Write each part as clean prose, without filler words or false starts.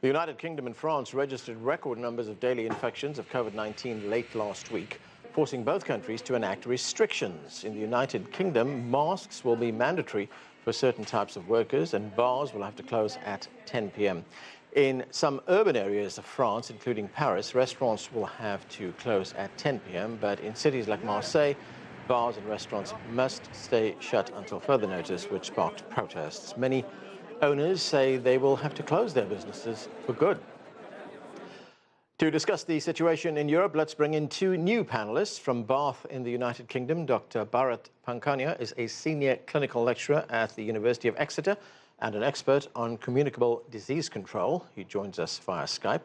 The United Kingdom and France registered record numbers of daily infections of COVID-19 late last week, forcing both countries to enact restrictions. In the United Kingdom, masks will be mandatory for certain types of workers and bars will have to close at 10 p.m. In some urban areas of France, including Paris, restaurants will have to close at 10 p.m., but in cities like Marseille, bars and restaurants must stay shut until further notice, which sparked protests. Many owners say they will have to close their businesses for good. To discuss the situation in Europe, let's bring in two new panelists. From Bath in the United Kingdom, Dr. Bharat Pankhania is a senior clinical lecturer at the University of Exeter and an expert on communicable disease control. He joins us via Skype.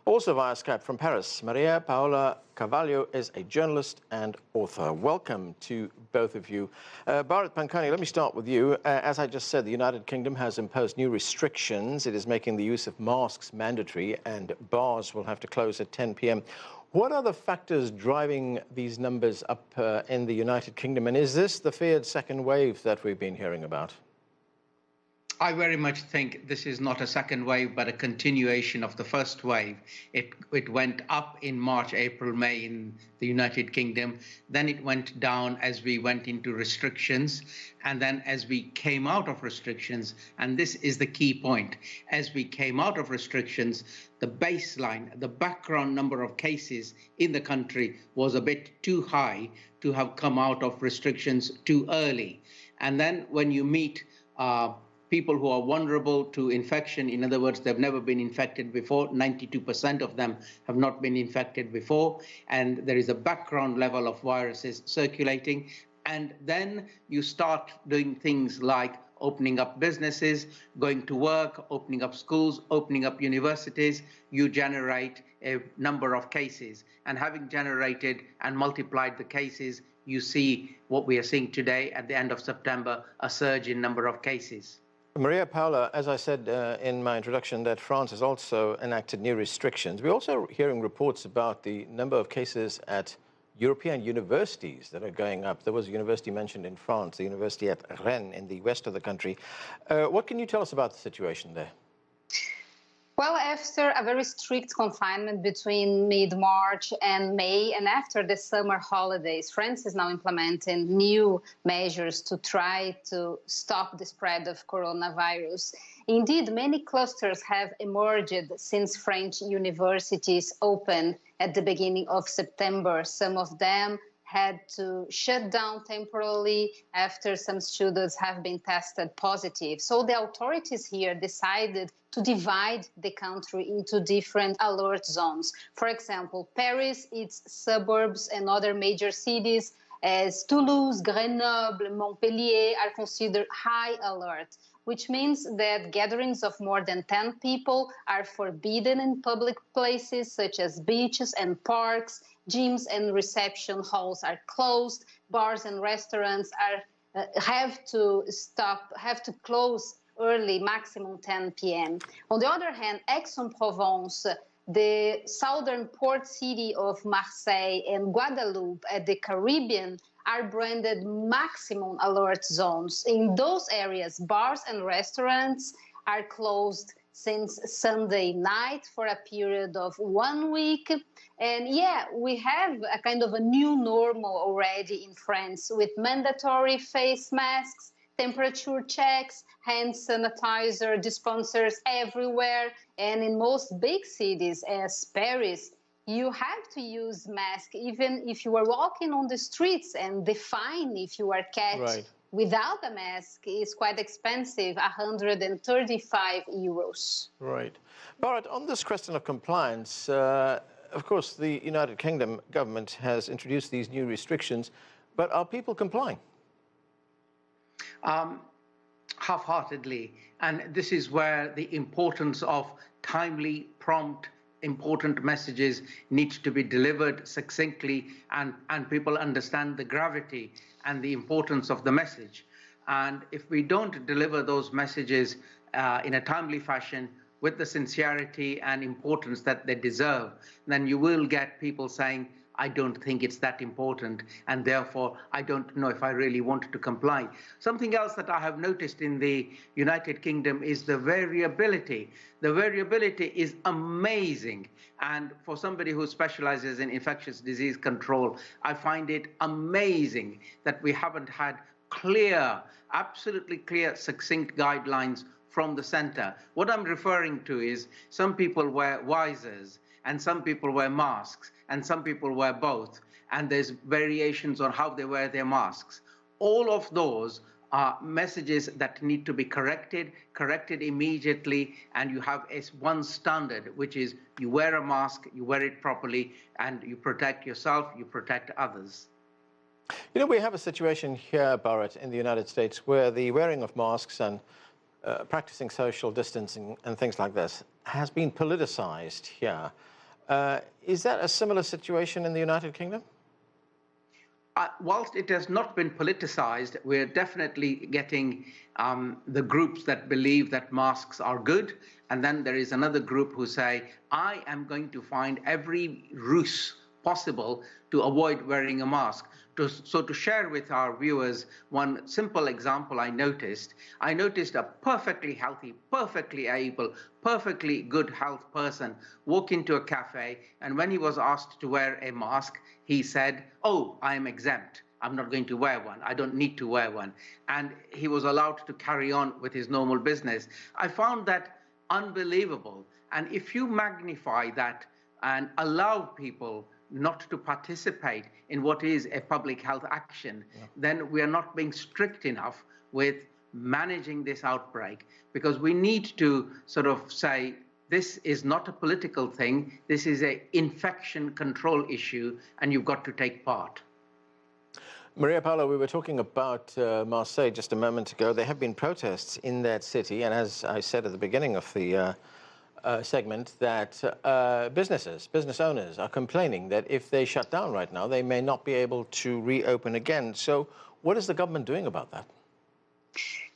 Also via Skype from Paris, Maria Paula Carvalho is a journalist and author. Welcome to both of you. Bharat Pankhania, let me start with you. As I just said, the United Kingdom has imposed new restrictions. It is making the use of masks mandatory and bars will have to close at 10 p.m. What are the factors driving these numbers up in the United Kingdom? And is this the feared second wave that we've been hearing about? I very much think this is not a second wave, but a continuation of the first wave. It went up in March, April, May in the United Kingdom. Then it went down as we went into restrictions. And then as we came out of restrictions, and this is the key point, as we came out of restrictions, the baseline, the background number of cases in the country was a bit too high to have come out of restrictions too early. And then when you meet people who are vulnerable to infection, in other words, they've never been infected before, 92% of them have not been infected before, and there is a background level of viruses circulating. And then you start doing things like opening up businesses, going to work, opening up schools, opening up universities, you generate a number of cases. And having generated and multiplied the cases, you see what we are seeing today at the end of September, a surge in number of cases. Maria Paula, as I said in my introduction, that France has also enacted new restrictions. We're also hearing reports about the number of cases at European universities that are going up. There was a university mentioned in France, the university at Rennes in the west of the country. What can you tell us about the situation there? Well, after a very strict confinement between mid-March and May, and after the summer holidays, France is now implementing new measures to try to stop the spread of coronavirus. Indeed, many clusters have emerged since French universities opened at the beginning of September. Some of them had to shut down temporarily after some students have been tested positive. So the authorities here decided to divide the country into different alert zones. For example, Paris, its suburbs and other major cities as Toulouse, Grenoble, Montpellier are considered high alert, which means that gatherings of more than 10 people are forbidden in public places such as beaches and parks. Gyms and reception halls are closed. Bars and restaurants have to close early, maximum 10 p.m. On the other hand, Aix-en-Provence, the southern port city of Marseille, and Guadeloupe at the Caribbean are branded maximum alert zones. In those areas, bars and restaurants are closed since Sunday night for a period of 1 week. And yeah, we have a kind of a new normal already in France with mandatory face masks, temperature checks, hand sanitizer dispensers everywhere. And in most big cities as Paris, you have to use mask even if you are walking on the streets, and the fine if you are caught without a mask is quite expensive, 135 euros. Right. Bharat, on this question of compliance, of course, the United Kingdom government has introduced these new restrictions, but are people complying? Half-heartedly. And this is where the importance of timely, prompt, important messages need to be delivered succinctly, and people understand the gravity and the importance of the message. And if we don't deliver those messages in a timely fashion with the sincerity and importance that they deserve, then you will get people saying, I don't think it's that important, and therefore I don't know if I really want to comply. Something else that I have noticed in the United Kingdom is the variability. The variability is amazing, and for somebody who specializes in infectious disease control, I find it amazing that we haven't had clear, absolutely clear, succinct guidelines from the center. What I'm referring to is some people wear visors, and some people wear masks, and some people wear both, and there's variations on how they wear their masks. All of those are messages that need to be corrected immediately, and you have one standard, which is you wear a mask, you wear it properly, and you protect yourself, you protect others. You know, we have a situation here, Bharat, in the United States where the wearing of masks and practicing social distancing and things like this has been politicized here. Is that a similar situation in the United Kingdom? Whilst it has not been politicized, we're definitely getting the groups that believe that masks are good. And then there is another group who say, I am going to find every ruse possible to avoid wearing a mask. So to share with our viewers one simple example I noticed a perfectly healthy, perfectly able, perfectly good health person walk into a cafe, and when he was asked to wear a mask, he said, oh, I am exempt. I'm not going to wear one. I don't need to wear one. And he was allowed to carry on with his normal business. I found that unbelievable. And if you magnify that and allow people not to participate in what is a public health action, then we are not being strict enough with managing this outbreak, because we need to sort of say, this is not a political thing, this is an infection control issue, and you've got to take part. Maria Paula, we were talking about Marseille just a moment ago. There have been protests in that city, and as I said at the beginning of the segment, that business owners are complaining that if they shut down right now, they may not be able to reopen again. So what is the government doing about that?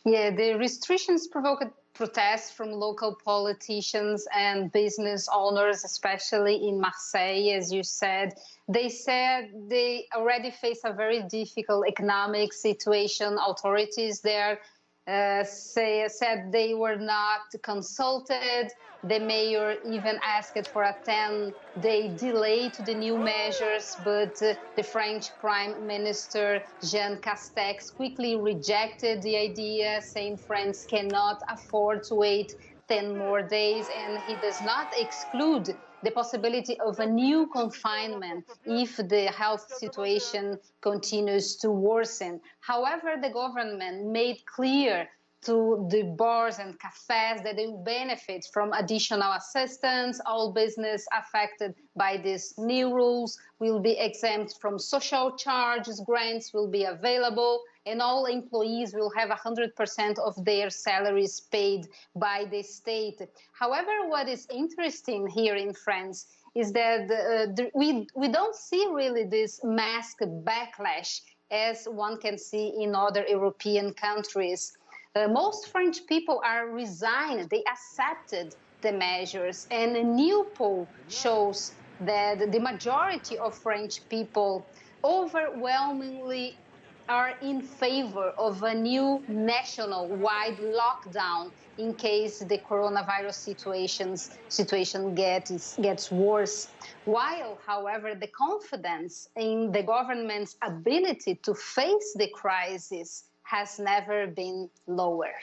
Yeah, the restrictions provoked protests from local politicians and business owners, especially in Marseille, as you said. They said they already face a very difficult economic situation. Authorities there said they were not consulted. The mayor even asked for a 10-day delay to the new measures, but the French Prime Minister Jean Castex quickly rejected the idea, saying France cannot afford to wait 10 more days, and he does not exclude the possibility of a new confinement if the health situation continues to worsen. However, the government made clear to the bars and cafes that they will benefit from additional assistance. All business affected by these new rules will be exempt from social charges, grants will be available, and all employees will have 100% of their salaries paid by the state. However, what is interesting here in France is that we don't see really this mask backlash as one can see in other European countries. Most French people are resigned. They accepted the measures. And a new poll shows that the majority of French people overwhelmingly are in favor of a new national-wide lockdown in case the coronavirus situation gets worse. While, however, the confidence in the government's ability to face the crisis has never been lower.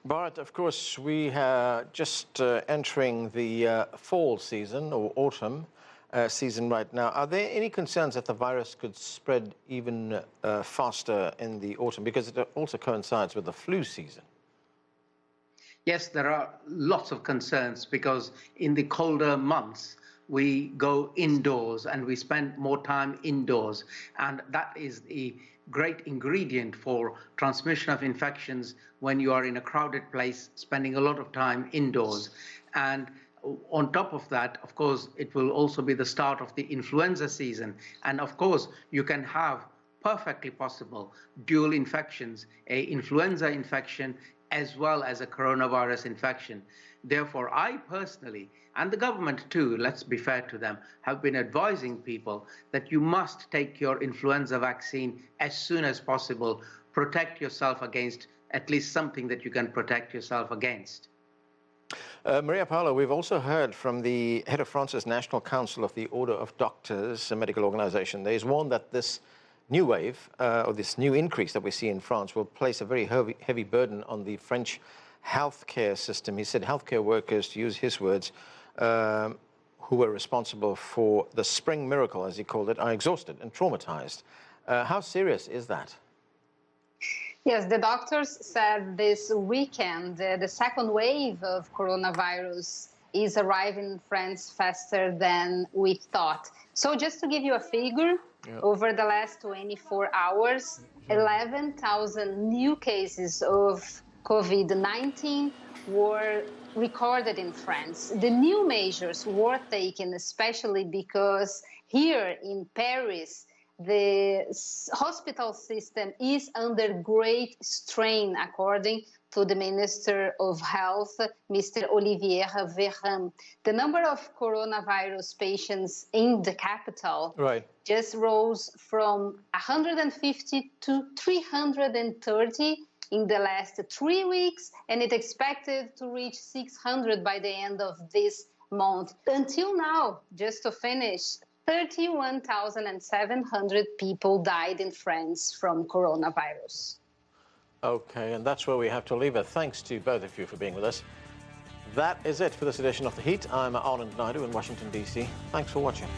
Bharat, of course, we are just entering the fall season or autumn season right now. Are there any concerns that the virus could spread even faster in the autumn, because it also coincides with the flu season? Yes, there are lots of concerns, because in the colder months, we go indoors and we spend more time indoors. And that is the great ingredient for transmission of infections when you are in a crowded place, spending a lot of time indoors. And on top of that, of course, it will also be the start of the influenza season. And of course, you can have perfectly possible dual infections, an influenza infection as well as a coronavirus infection. Therefore, I personally, and the government too, let's be fair to them, have been advising people that you must take your influenza vaccine as soon as possible. Protect yourself against at least something that you can protect yourself against. Maria Paula, we've also heard from the head of France's National Council of the Order of Doctors, a medical organization. They warned that this new wave, or this new increase that we see in France, will place a very heavy burden on the French healthcare system. He said healthcare workers, to use his words, who were responsible for the spring miracle, as he called it, are exhausted and traumatized. How serious is that? Yes, the doctors said this weekend the second wave of coronavirus is arriving in France faster than we thought. So just to give you a figure, over the last 24 hours, 11,000 new cases of COVID-19 were recorded in France. The new measures were taken especially because here in Paris, the hospital system is under great strain, according to the Minister of Health, Mr. Olivier Véran. The number of coronavirus patients in the capital just rose from 150 to 330 in the last 3 weeks, and it's expected to reach 600 by the end of this month. Until now, just to finish, 31,700 people died in France from coronavirus. Okay, and that's where we have to leave it. Thanks to both of you for being with us. That is it for this edition of The Heat. I'm Anand Naidoo in Washington, D.C. Thanks for watching.